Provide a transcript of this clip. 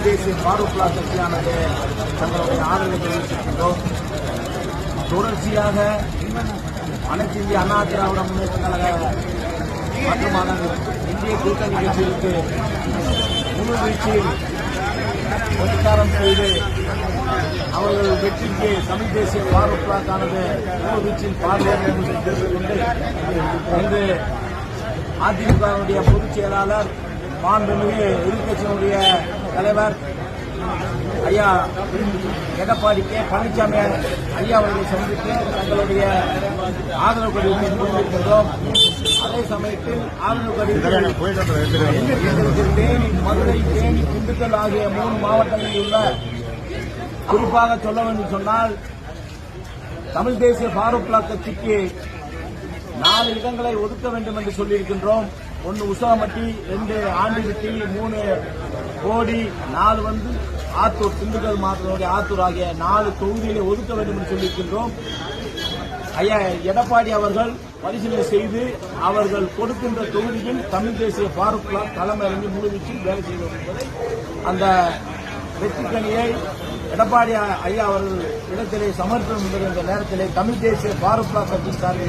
தேசிய ஃபாரூக்லா கட்சியானது தங்களுடைய ஆதரவை தெரிவித்திருக்கின்றோம். தொடர்ச்சியாக அனைத்து இந்திய அண்ணா திராவிட முன்னேற்ற கழக மற்றும் இந்திய கூட்டணி கட்சிகளுக்கு முழு வீழ்ச்சியில் பிரச்சாரம் செய்து அவர்கள் வெற்றிக்கு தமிழ் தேசிய ஃபாரூக்லாக்கானது முழு வீழ்ச்சியில் பாடுவார்கள் என்று தெரிவித்துக் கொண்டு இன்று அதிமுகவுடைய பொதுச் செயலாளர் மாண்புமிகு எதிர்க்கட்சியினுடைய தலைவர் ஐயா எடப்பாடி கே பழனிசாமி ஐயா அவர்களை சந்தித்து தங்களுடைய ஆதரவு கடிதத்தை கொண்டிருக்கின்றோம். அதே சமயத்தில் ஆதரவு கடிதத்தில் தேனி, மதுரை, தேனி, திண்டுக்கல் ஆகிய 3 மாவட்டங்களில் உள்ள குறிப்பாக சொல்ல வேண்டும் சொன்னால் தமிழ் தேசிய ஃபாரூக்லா கட்சிக்கு 4 இடங்களை ஒதுக்க வேண்டும் என்று சொல்லியிருக்கின்றோம். 1 உசாமட்டி, 2 ஆண்டிவிட்டி, 3 கோடி, 4 வந்து ஆத்தூர், திண்டுக்கல் மாவட்டத்தினுடைய ஆத்தூர் ஆகிய 4 தொகுதிகளை ஒதுக்க வேண்டும் என்று சொல்லியிருக்கின்றோம். ஐயா எடப்பாடி அவர்கள் பரிசீலனை செய்து அவர்கள் கொடுக்கின்ற தொகுதியில் தமிழ் தேசிய ஃபாரூக்லா களமிறங்கி முழுவீச்சில் வேலை செய்வோம் என்பதை அந்த வெற்றிக்கணியை எடப்பாடி ஐயா அவர்கள் இடத்திலே சமர்ப்பணம் என்ற நேரத்திலே தமிழ் தேசிய ஃபாரூக்லா கட்சி சார்பில்